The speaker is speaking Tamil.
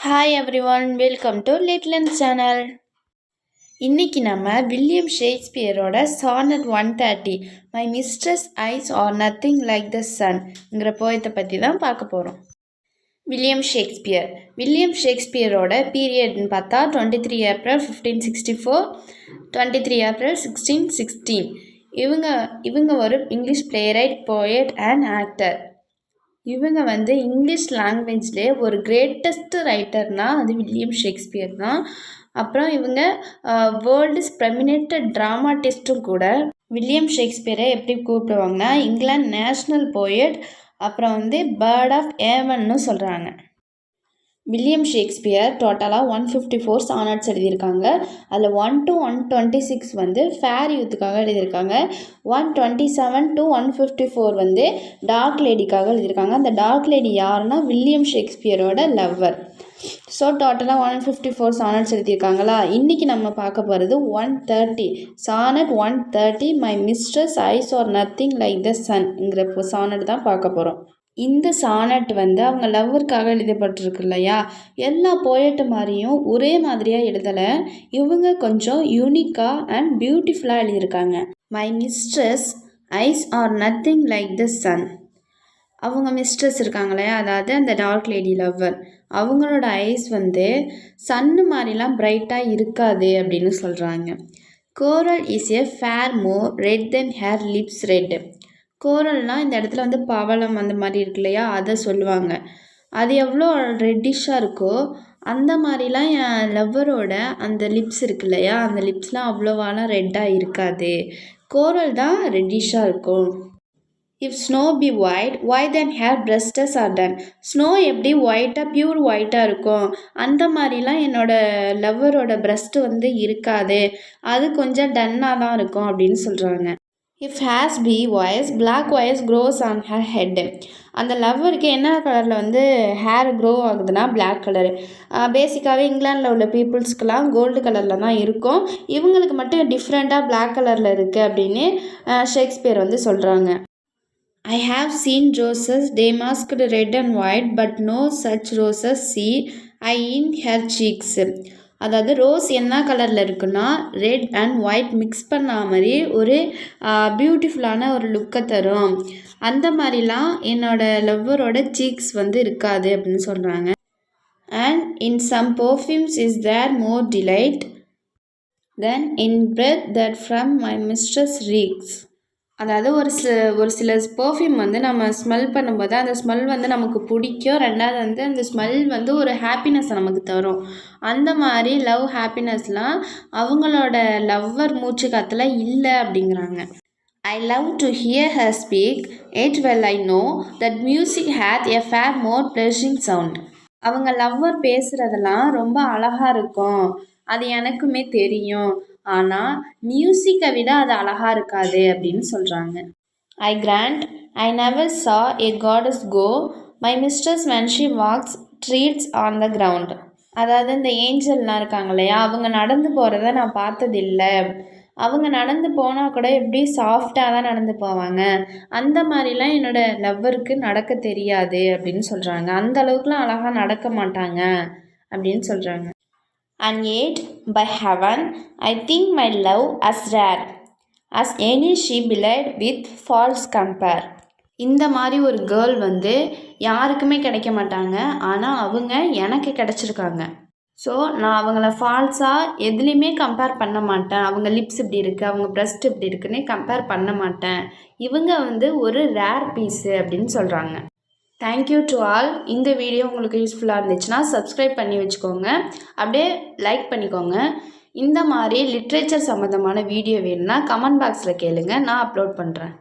ஹாய் எவ்ரிவன், வெல்கம் டு லிட்லன்ஸ் சேனல். இன்றைக்கி நம்ம வில்லியம் ஷேக்ஸ்பியரோட sonnet 130 my mistress eyes are nothing like the சன்ங்கிற போயத்தை பற்றி தான் பார்க்க போகிறோம். வில்லியம் ஷேக்ஸ்பியரோட பீரியட்னு பார்த்தா 23 ஏப்ரல் 1564, 23 ஏப்ரல் 1616. இவங்க ஒரு English playwright, poet and actor. இவங்க இங்கிலீஷ் லாங்குவேஜ்லேயே ஒரு கிரேட்டஸ்ட் ரைட்டர்னால் அது வில்லியம் ஷேக்ஸ்பியர் தான். அப்புறம் இவங்க வேர்ல்டுஸ் ப்ரெமினென்ட் ட்ராமாட்டிஸ்ட்டும் கூட. வில்லியம் ஷேக்ஸ்பியரை எப்படி கூப்பிடுவாங்கன்னா இங்கிலாந்து நேஷ்னல் போயட், அப்புறம் பேர்ட் ஆஃப் ஏவன்னு சொல்கிறாங்க. வில்லியம் ஷேக்ஸ்பியர் டோட்டலாக 154 சானட்ஸ் எழுதியிருக்காங்க. அதில் 1 to 126 ஃபேர் யூத்துக்காக எழுதியிருக்காங்க. 127 to 154 டார்க் லேடிக்காக எழுதியிருக்காங்க. அந்த டார்க் லேடி யாருன்னா வில்லியம் ஷேக்ஸ்பியரோட லவ்வர். ஸோ டோட்டலாக 154 சானட்ஸ் எழுதியிருக்காங்களா. இன்றைக்கி நம்ம பார்க்க போகிறது 130 sonnet 130 my mistress eyes are nothing like the சன்ங்கிற சானட் தான் பார்க்க போகிறோம். இந்த சானட் அவங்க லவ்வருக்காக எழுதப்பட்டிருக்கு இல்லையா. எல்லா போயட்டு மாதிரியும் ஒரே மாதிரியாக எழுதலை. இவங்க கொஞ்சம் யூனிக்காக அண்ட் பியூட்டிஃபுல்லாக எழுதியிருக்காங்க. My mistress eyes are nothing like the sun. அவங்க மிஸ்ட்ரஸ் இருக்காங்களே, அதாவது அந்த டார்க் லேடி லவ்வர், அவங்களோட ஐஸ் சன்னு மாதிரிலாம் பிரைட்டாக இருக்காது அப்படின்னு சொல்கிறாங்க. Coral is a far more red than her lips red. கோரல்னால் இந்த இடத்துல பவளம் அந்த மாதிரி இருக்கு இல்லையா, அதை சொல்லுவாங்க. அது எவ்வளோ ரெட்டிஷாக இருக்கோ அந்த மாதிரிலாம் என் லவ்வரோட அந்த லிப்ஸ் இருக்கு இல்லையா, அந்த லிப்ஸ்லாம் அவ்வளோவாலாம் ரெட்டாக இருக்காது. கோரல் தான் ரெட்டிஷாக இருக்கும். If snow be white why then her breasts are dun. ஸ்னோ எப்படி ஒயிட்டாக பியூர் ஒயிட்டாக இருக்கும், அந்த மாதிரிலாம் என்னோடய லவ்வரோட பிரஸ்ட்டு இருக்காது, அது கொஞ்சம் டன்னாக தான் இருக்கும் அப்படின்னு சொல்கிறாங்க. If hairs be wires black wires grow on her head. அந்த லவ்வருக்கு என்ன கலரில் ஹேர் க்ரோ ஆகுதுன்னா பிளாக் கலரு. பேசிக்காகவே இங்கிலாண்டில் உள்ள பீப்புள்ஸ்க்கெலாம் கோல்டு கலரில் தான் இருக்கும். இவங்களுக்கு மட்டும் டிஃப்ரெண்ட்டாக பிளாக் கலரில் இருக்குது அப்படின்னு ஷேக்ஸ்பியர் சொல்கிறாங்க. I have seen roses damasked red and white but no such roses see I in her cheeks. அதாவது ரோஸ் என்ன கலரில் இருக்குன்னா ரெட் அண்ட் ஒயிட் மிக்ஸ் பண்ண மாதிரி ஒரு பியூட்டிஃபுல்லான ஒரு லுக்கை தரும். அந்த மாதிரிலாம் என்னோடய லவ்வரோட சீக்ஸ் இருக்காது அப்படின்னு சொல்கிறாங்க. And in some perfumes is there more delight than in breath that from my mistress reeks. அதாவது ஒரு சில பர்ஃப்யூம் நம்ம ஸ்மெல் பண்ணும்போது அந்த ஸ்மெல் நமக்கு பிடிக்கும். ரெண்டாவது அந்த ஸ்மெல் ஒரு ஹாப்பினஸை நமக்கு தரும். அந்த மாதிரி லவ் ஹாப்பினஸ்லாம் அவங்களோட லவ்வர் மூச்சு காற்றுல இல்லை அப்படிங்கிறாங்க. I love to hear her speak it well I know that music hath a far more pleasing sound. அவங்க லவ்வர் பேசுகிறதெல்லாம் ரொம்ப அழகாக இருக்கும், அது எனக்குமே தெரியும், ஆனால் மியூசிக்கை விட அது அழகாக இருக்காது அப்படின்னு சொல்கிறாங்க. ஐ grand I never saw a goddess go my mistress when she walks treads on the ground. அதாவது இந்த ஏஞ்சல்லாம் இருக்காங்க இல்லையா, அவங்க நடந்து போகிறத நான் பார்த்ததில்லை. அவங்க நடந்து போனால் கூட எப்படி சாஃப்டாக தான் நடந்து போவாங்க, அந்த மாதிரிலாம் என்னோடய லவ்வருக்கு நடக்க தெரியாது அப்படின்னு சொல்கிறாங்க. அந்த அளவுக்குலாம் அழகாக நடக்க மாட்டாங்க அப்படின்னு சொல்கிறாங்க. And yet, by heaven, I think my love as rare as any she belied with false compare. இந்த மாதிரி ஒரு கேர்ள் யாருக்குமே கிடைக்க மாட்டாங்க, ஆனால் அவங்க எனக்கு கிடச்சிருக்காங்க. ஸோ நான் அவங்கள ஃபால்ஸாக எதுலேயுமே கம்பேர் பண்ண மாட்டேன். அவங்க லிப்ஸ் இப்படி இருக்குது, அவங்க ப்ரெஸ்ட் இப்படி இருக்குன்னு கம்பேர் பண்ண மாட்டேன். இவங்க ஒரு ரேர் பீஸு அப்படின்னு சொல்கிறாங்க. Thank you to all. இந்த வீடியோ உங்களுக்கு யூஸ்ஃபுல்லாக இருந்துச்சுன்னா சப்ஸ்கிரைப் பண்ணி வச்சுக்கோங்க, அப்படியே லைக் பண்ணிக்கோங்க. இந்த மாதிரி லிட்ரேச்சர் சம்மந்தமான வீடியோ வேணும்னா கமெண்ட் பாக்ஸில் கேளுங்க, நான் அப்லோட் பண்ணுறேன்.